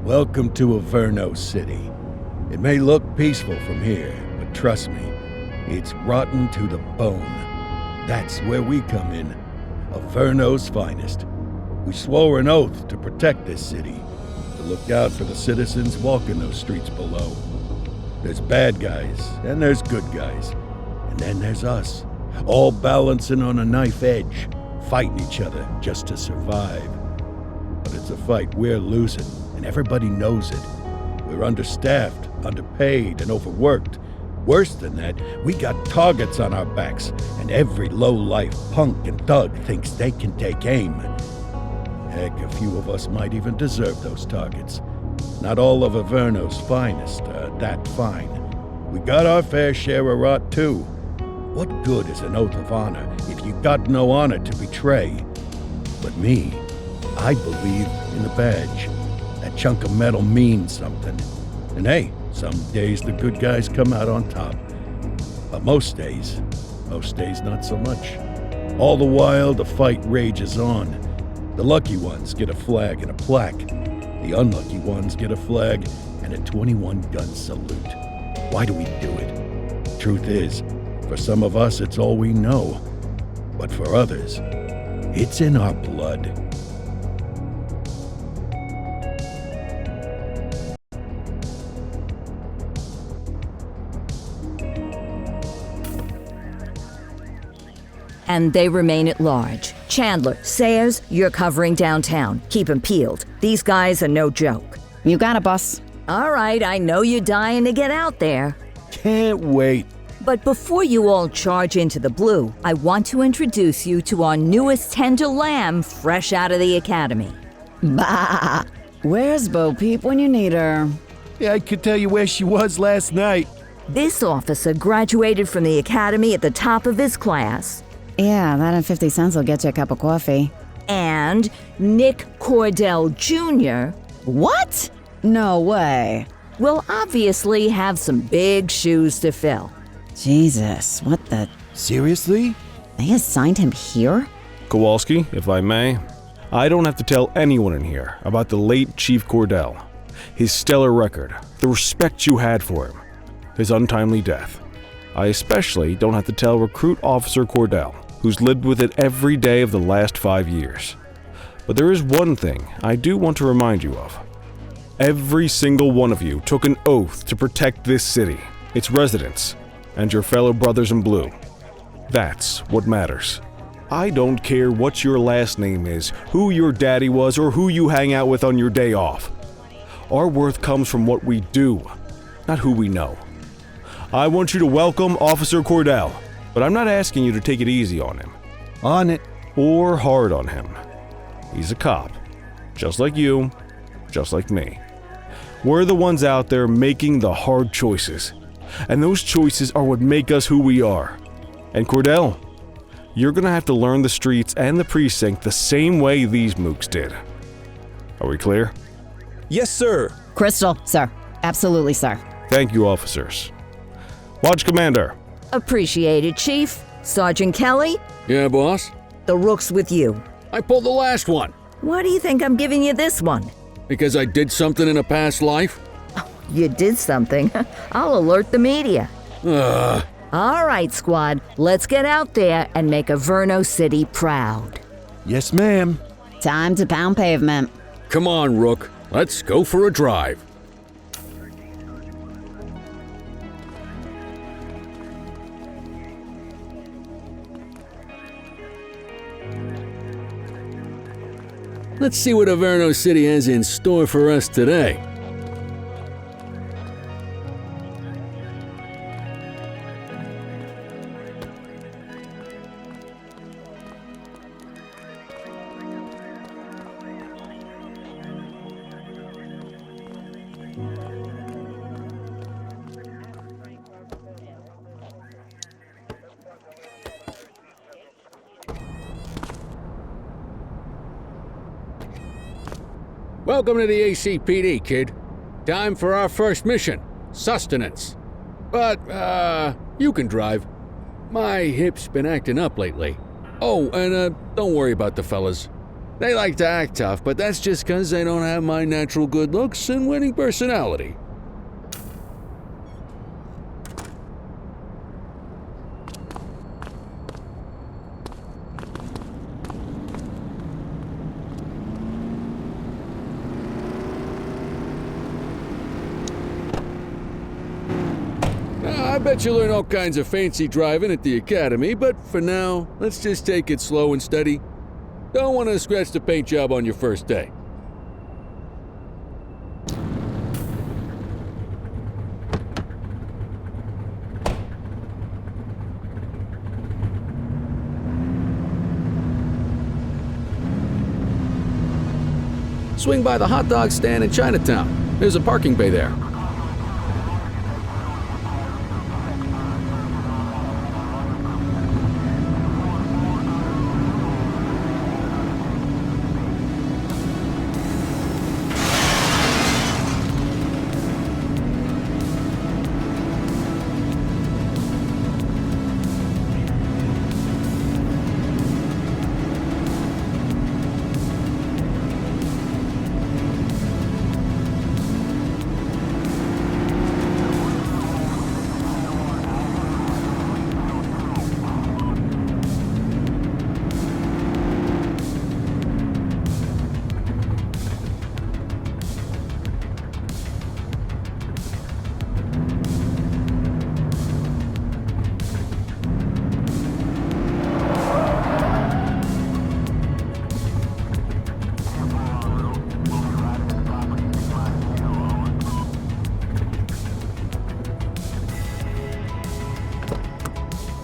Welcome to Averno City. It may look peaceful from here, but trust me, it's rotten to the bone. That's where we come in. Averno's finest. We swore an oath to protect this city, to look out for the citizens walking those streets below. There's bad guys, and there's good guys. And then there's us, all balancing on a knife edge, fighting each other just to survive. But it's a fight we're losing, and everybody knows it. We're understaffed, underpaid, and overworked. Worse than that, we got targets on our backs, and every low-life punk and thug thinks they can take aim. Heck, a few of us might even deserve those targets. Not all of Averno's finest are that fine. We got our fair share of rot, too. What good is an oath of honor if you got no honor to betray? But me, I believe in the badge. That chunk of metal means something. And hey, some days the good guys come out on top. But most days not so much. All the while, the fight rages on. The lucky ones get a flag and a plaque. The unlucky ones get a flag and a 21-gun salute. Why do we do it? Truth is, for some of us, it's all we know. But for others, it's in our blood. And they remain at large. Chandler, Sayers, you're covering downtown. Keep 'em peeled. These guys are no joke. You got it, boss. All right, I know you're dying to get out there. Can't wait. But before you all charge into the blue, I want to introduce you to our newest tender lamb fresh out of the academy. Bah! Where's Bo Peep when you need her? Yeah, I could tell you where she was last night. This officer graduated from the academy at the top of his class. Yeah, that and 50 cents will get you a cup of coffee. And Nick Cordell Jr. What? No way. will obviously have some big shoes to fill. Jesus, what the... Seriously? They assigned him here? Kowalski, if I may, I don't have to tell anyone in here about the late Chief Cordell, his stellar record, the respect you had for him, his untimely death. I especially don't have to tell Recruit Officer Cordell, who's lived with it every day of the last 5 years. But there is one thing I do want to remind you of. Every single one of you took an oath to protect this city, its residents, and your fellow brothers in blue. That's what matters. I don't care what your last name is, who your daddy was, or who you hang out with on your day off. Our worth comes from what we do, not who we know. I want you to welcome Officer Cordell, but I'm not asking you to take it easy on him. On it. Or hard on him. He's a cop, just like you, just like me. We're the ones out there making the hard choices, and those choices are what make us who we are. And Cordell, you're gonna have to learn the streets and the precinct the same way these mooks did. Are we clear? Yes, sir. Crystal, sir. Absolutely, sir. Thank you, officers. Lodge Commander. Appreciated, Chief. Sergeant Kelly, Yeah, boss? the rook's with you. I pulled the last one. Why do you think I'm giving you this one? Because I did something in a past life? You did something. I'll alert the media. Ugh. All right, squad, let's get out there and make Averno City proud. Yes, ma'am. Time to pound pavement. Come on, Rook. Let's go for a drive. Let's see what Averno City has in store for us today. Welcome to the ACPD, kid. Time for our first mission, sustenance. But, you can drive. My hip's been acting up lately. Oh, and don't worry about the fellas. They like to act tough, but that's just 'cause they don't have my natural good looks and winning personality. I bet you learn all kinds of fancy driving at the academy, but for now, let's just take it slow and steady. Don't want to scratch the paint job on your first day. Swing by the hot dog stand in Chinatown. There's a parking bay there.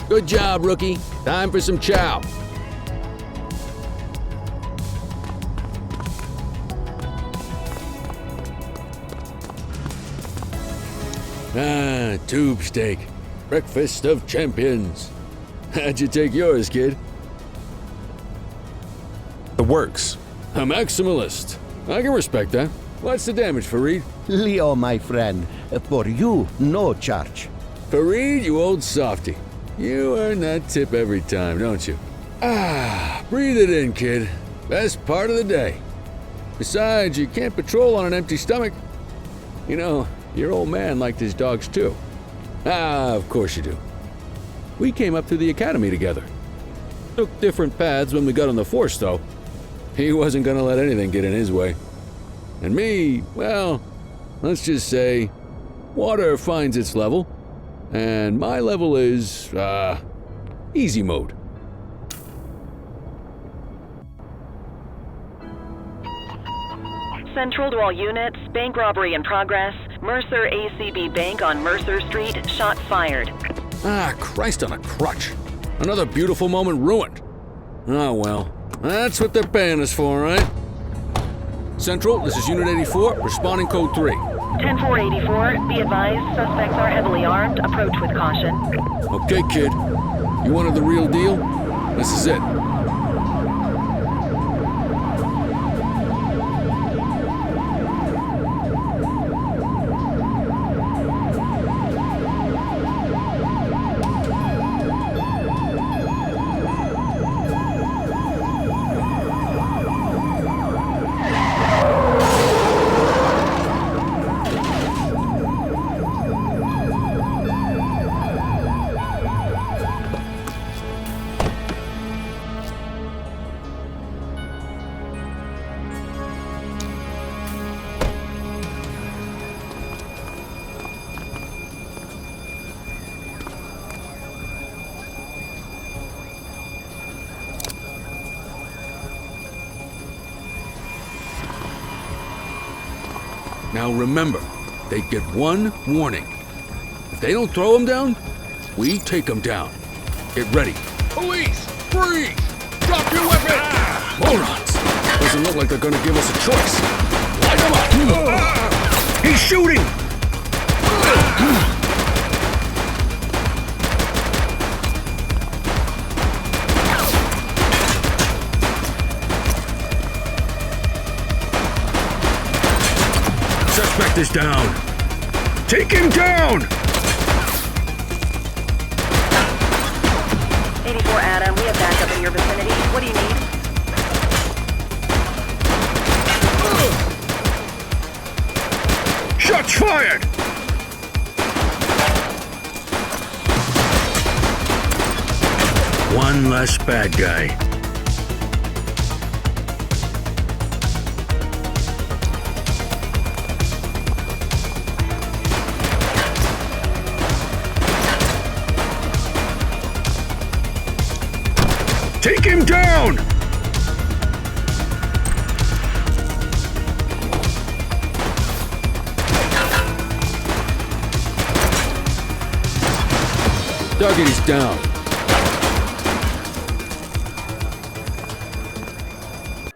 Good job, rookie. Time for some chow. Tube steak. Breakfast of champions. How'd you take yours, kid? The works. A maximalist. I can respect that. What's the damage, Fareed? Leo, my friend, for you, no charge. Fareed, you old softy. You earn that tip every time, don't you? Breathe it in, kid. Best part of the day. Besides, you can't patrol on an empty stomach. You know, your old man liked his dogs too. Of course you do. We came up through the academy together. Took different paths when we got on the force, though. He wasn't gonna let anything get in his way. And me, well, let's just say, water finds its level. And my level is, easy mode. Central to all units, bank robbery in progress. Mercer ACB Bank on Mercer Street, shot fired. Christ on a crutch. Another beautiful moment ruined. Oh well, that's what they're paying us for, right? Central, this is Unit 84, responding code 3. 10-484, be advised, suspects are heavily armed, approach with caution. Okay, kid. You wanted the real deal? This is it. Now remember, they get one warning. If they don't throw them down, we take them down. Get ready. Police! Freeze! Drop your weapon! Morons! Doesn't look like they're gonna give us a choice. Light them up! He's shooting! Suspect is down. Take him down! 84 Adam, we have backup in your vicinity. What do you need? Shots fired! One less bad guy. Take him down! Target is down.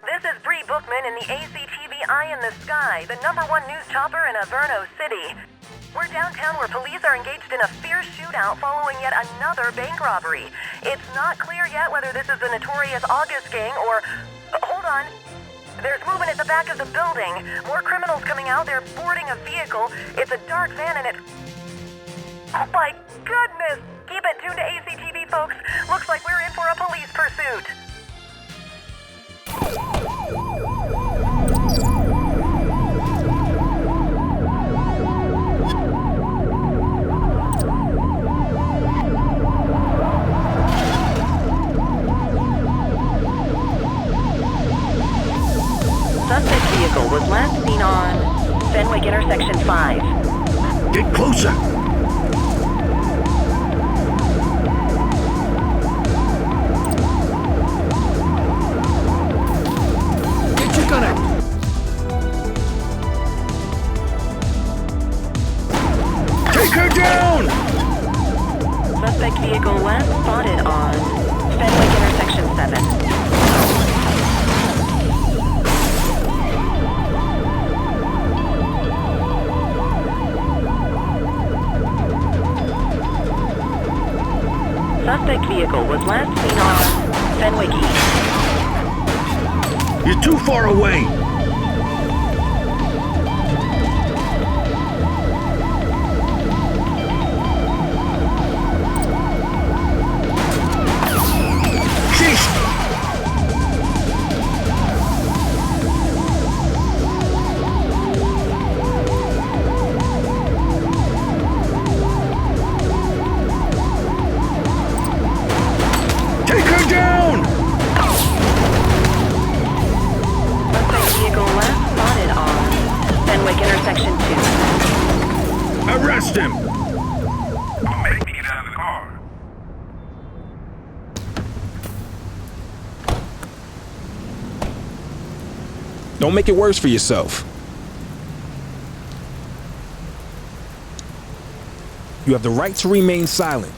This is Bree Bookman in the ACTV Eye in the Sky, the #1 news chopper in Averno City. We're downtown where police are engaged in a fierce shootout following yet another bank robbery. It's not clear yet whether this is the notorious August gang or... hold on. There's movement at the back of the building. More criminals coming out. They're boarding a vehicle. It's a dark van and it... oh my goodness! Keep it tuned to ACTV, folks. Looks like we're in for a police pursuit. Suspect vehicle was last seen on Fenwick Intersection 5. Get closer! Get your gun out! Take her down! Suspect vehicle last spotted on Fenwick Intersection 7. Suspect vehicle was last seen on Fenwick East. You're too far away! Sheesh! Take her down! Suspect vehicle last spotted on Fenwick Intersection 2. Arrest him! Make me get out of the car. Don't make it worse for yourself. You have the right to remain silent.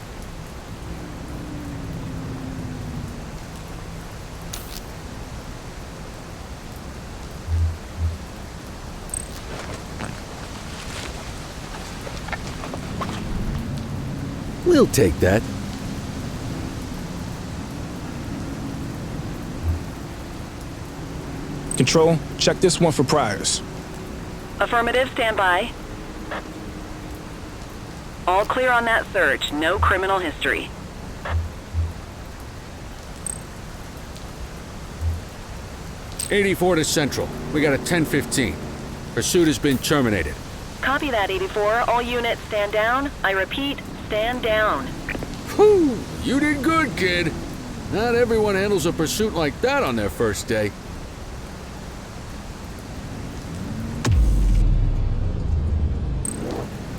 We'll take that. Control, check this one for priors. Affirmative, stand by. All clear on that search. No criminal history. '84 to Central. We got a 10:15. Pursuit has been terminated. Copy that, 84. All units stand down. I repeat, stand down. Whew! You did good, kid. Not everyone handles a pursuit like that on their first day.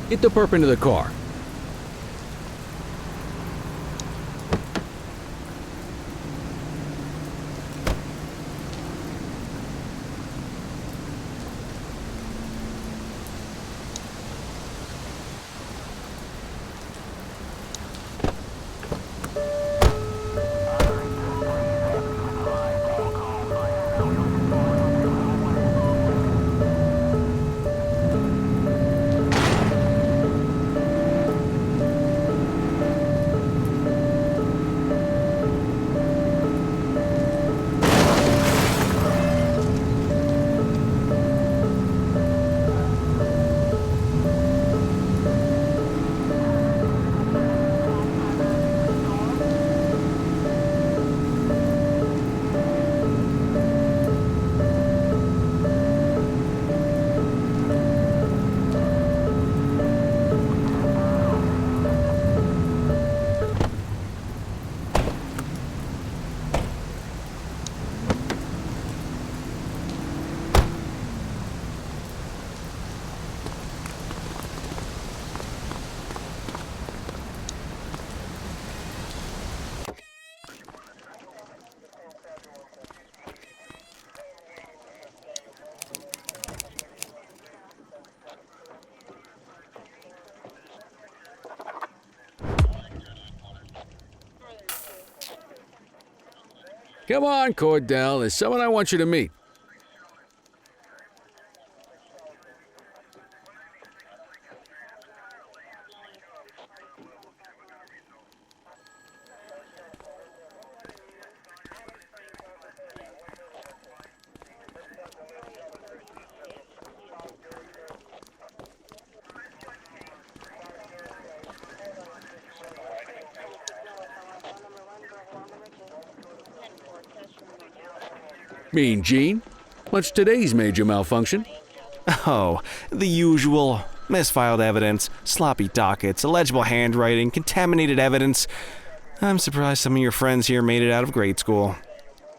Get the perp into the car. Come on, Cordell. There's someone I want you to meet. Mean Gene? What's today's major malfunction? Oh, the usual. Misfiled evidence, sloppy dockets, illegible handwriting, contaminated evidence. I'm surprised some of your friends here made it out of grade school.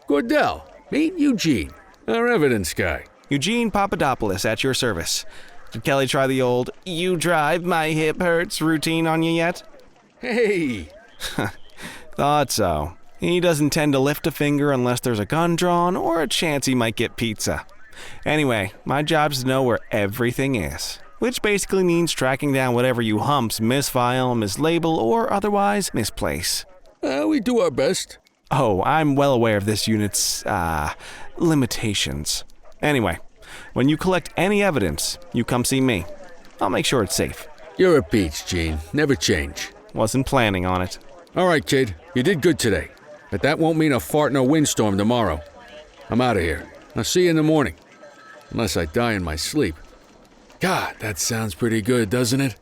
Cordell, meet Eugene, our evidence guy. Eugene Papadopoulos at your service. Did Kelly try the old, "you drive, my hip hurts" routine on you yet? Hey! Thought so. He doesn't tend to lift a finger unless there's a gun drawn or a chance he might get pizza. Anyway, my job's to know where everything is, which basically means tracking down whatever you humps misfile, mislabel, or otherwise misplace. We do our best. Oh, I'm well aware of this unit's, limitations. Anyway, when you collect any evidence, you come see me. I'll make sure it's safe. You're a peach, Gene. Never change. Wasn't planning on it. All right, kid. You did good today. But that won't mean a fart in a windstorm tomorrow. I'm out of here. I'll see you in the morning. Unless I die in my sleep. God, that sounds pretty good, doesn't it?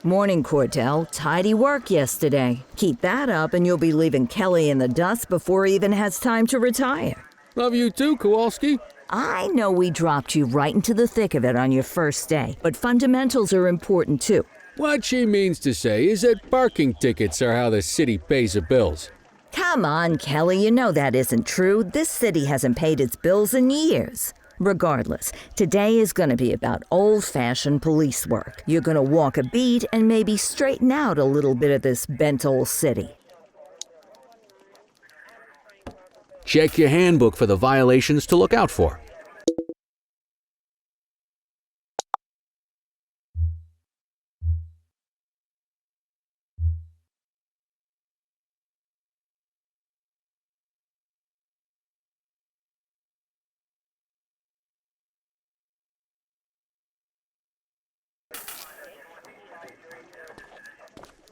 Morning, Cordell. Tidy work yesterday. Keep that up and you'll be leaving Kelly in the dust before he even has time to retire. Love you too, Kowalski. I know we dropped you right into the thick of it on your first day, but fundamentals are important too. What she means to say is that parking tickets are how the city pays the bills. Come on, Kelly, you know that isn't true. This city hasn't paid its bills in years. Regardless, today is going to be about old-fashioned police work. You're going to walk a beat and maybe straighten out a little bit of this bent old city. Check your handbook for the violations to look out for.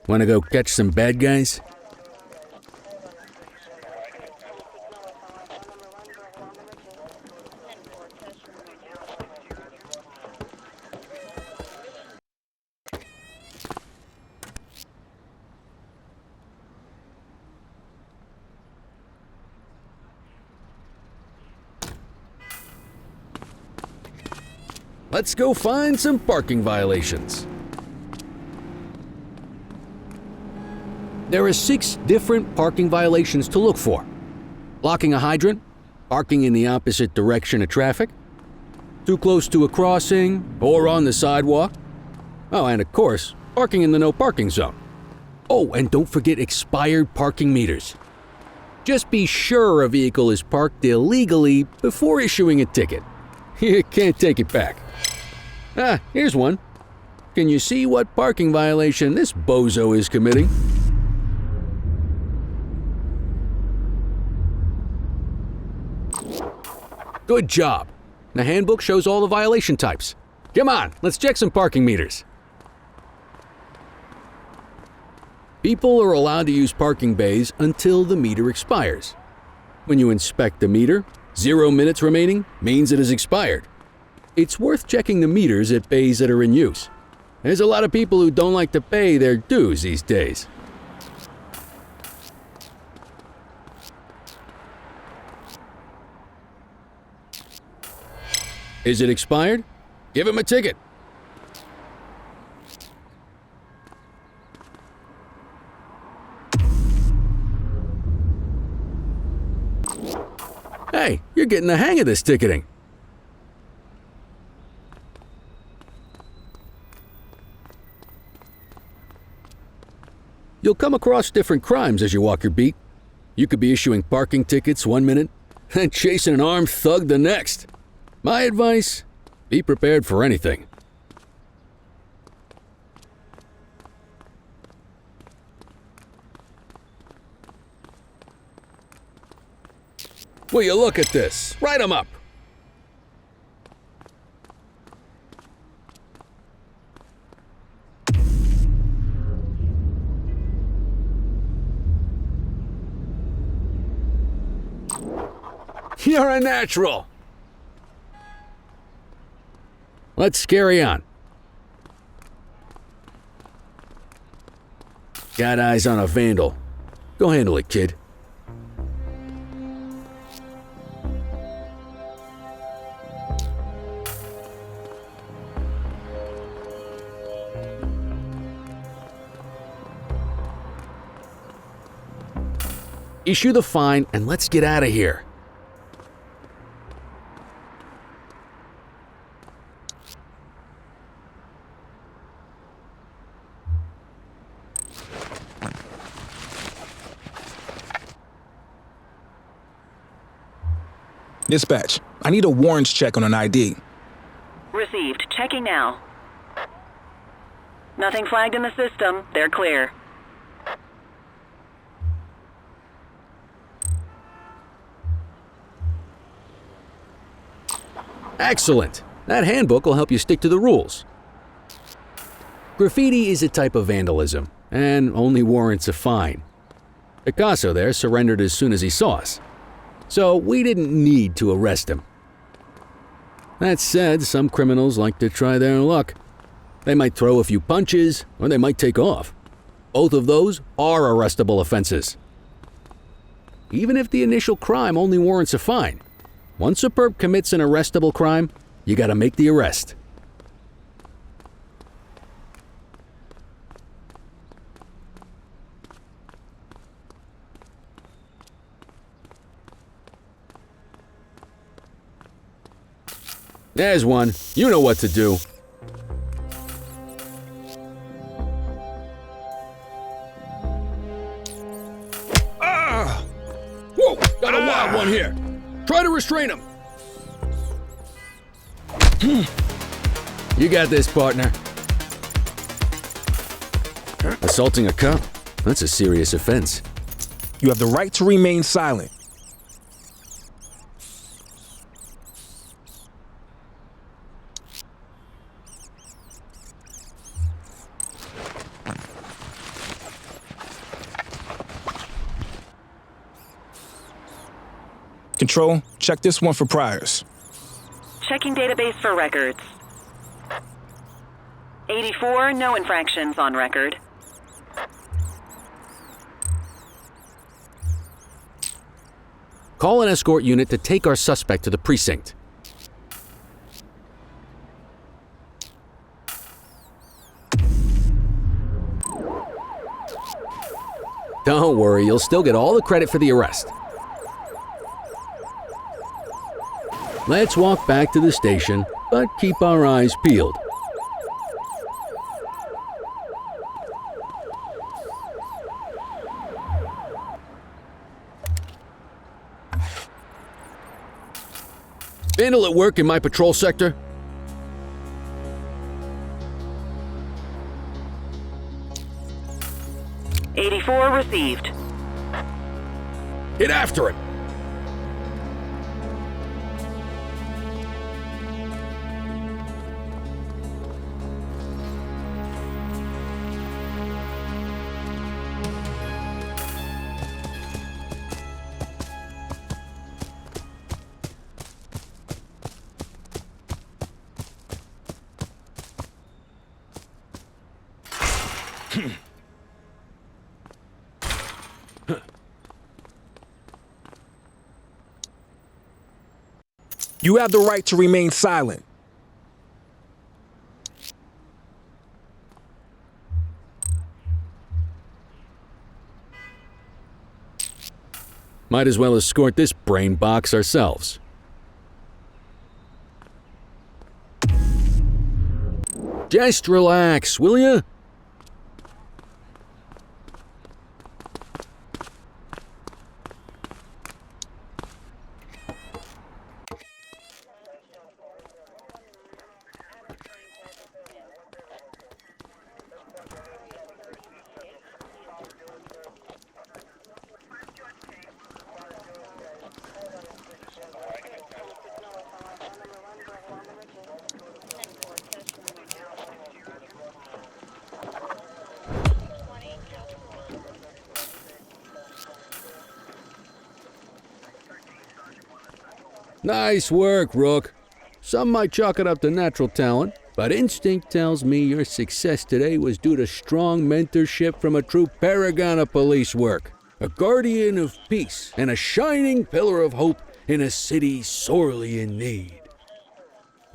Want to go catch some bad guys? Let's go find some parking violations. There are 6 different parking violations to look for. Blocking a hydrant, parking in the opposite direction of traffic, too close to a crossing or on the sidewalk. Oh, and of course, parking in the no parking zone. Oh, and don't forget expired parking meters. Just be sure a vehicle is parked illegally before issuing a ticket. You can't take it back. Ah, here's one. Can you see what parking violation this bozo is committing? Good job. The handbook shows all the violation types. Come on, let's check some parking meters. People are allowed to use parking bays until the meter expires. When you inspect the meter, 0 minutes remaining means it has expired. It's worth checking the meters at bays that are in use. There's a lot of people who don't like to pay their dues these days. Is it expired? Give him a ticket. Hey, you're getting the hang of this ticketing. You'll come across different crimes as you walk your beat. You could be issuing parking tickets one minute and chasing an armed thug the next. My advice, be prepared for anything. Will you look at this? Write 'em up. You're a natural. Let's carry on. Got eyes on a vandal. Go handle it, kid. Issue the fine and let's get out of here. Dispatch, I need a warrants check on an ID. Received. Checking now. Nothing flagged in the system. They're clear. Excellent. That handbook will help you stick to the rules. Graffiti is a type of vandalism, and only warrants a fine. Picasso there surrendered as soon as he saw us, so we didn't need to arrest him. That said, some criminals like to try their luck. They might throw a few punches, or they might take off. Both of those are arrestable offenses. Even if the initial crime only warrants a fine, once a perp commits an arrestable crime, you gotta make the arrest. There's one. You know what to do. Ah! Whoa! Got a wild one here. Try to restrain him. You got this, partner. Assaulting a cop? That's a serious offense. You have the right to remain silent. Control, check this one for priors. Checking database for records. 84, no infractions on record. Call an escort unit to take our suspect to the precinct. Don't worry, you'll still get all the credit for the arrest. Let's walk back to the station, but keep our eyes peeled. Vandal at work in my patrol sector? '84 received. Get after it! You have the right to remain silent. Might as well escort this brain box ourselves. Just relax, will ya? Nice work, Rook. Some might chalk it up to natural talent, but instinct tells me your success today was due to strong mentorship from a true paragon of police work, a guardian of peace, and a shining pillar of hope in a city sorely in need.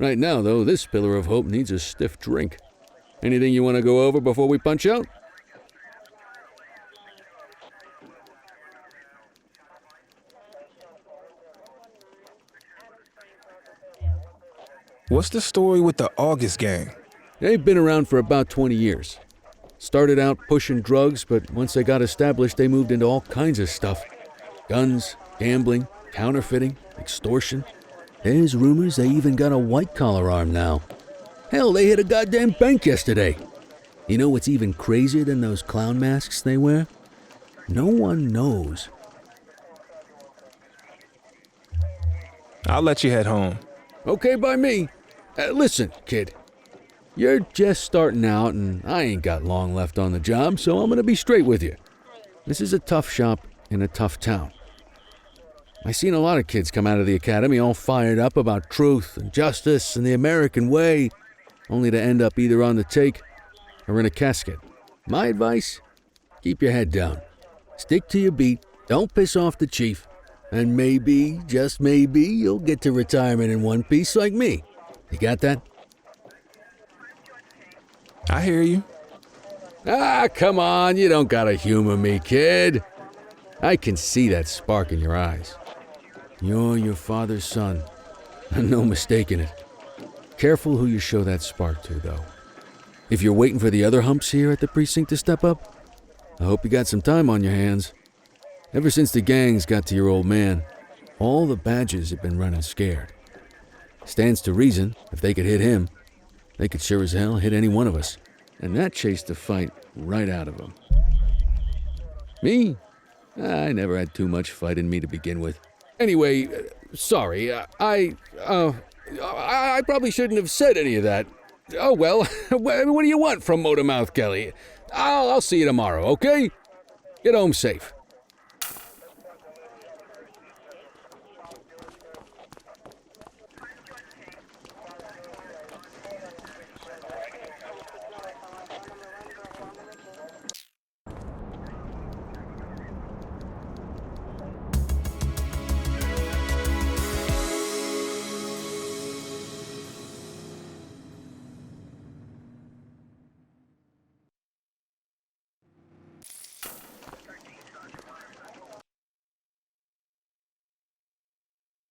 Right now, though, this pillar of hope needs a stiff drink. Anything you want to go over before we punch out? What's the story with the August gang? They've been around for about 20 years. Started out pushing drugs, but once they got established, they moved into all kinds of stuff. Guns, gambling, counterfeiting, extortion. There's rumors they even got a white-collar arm now. Hell, they hit a goddamn bank yesterday. You know what's even crazier than those clown masks they wear? No one knows. I'll let you head home. Okay by me. Listen, kid. You're just starting out, and I ain't got long left on the job, so I'm gonna be straight with you. This is a tough shop in a tough town. I seen a lot of kids come out of the academy all fired up about truth and justice and the American way, only to end up either on the take or in a casket. My advice? Keep your head down. Stick to your beat, don't piss off the chief, and maybe, just maybe, you'll get to retirement in one piece like me. You got that? I hear you. Ah, come on, you don't gotta humor me, kid. I can see that spark in your eyes. You're your father's son, and no mistaking it. Careful who you show that spark to, though. If you're waiting for the other humps here at the precinct to step up, I hope you got some time on your hands. Ever since the gangs got to your old man, all the badges have been running scared. Stands to reason, if they could hit him, they could sure as hell hit any one of us. And that chased the fight right out of them. Me? I never had too much fight in me to begin with. Anyway, sorry, I probably shouldn't have said any of that. Oh well, what do you want from Motormouth Kelly? I'll see you tomorrow, okay? Get home safe.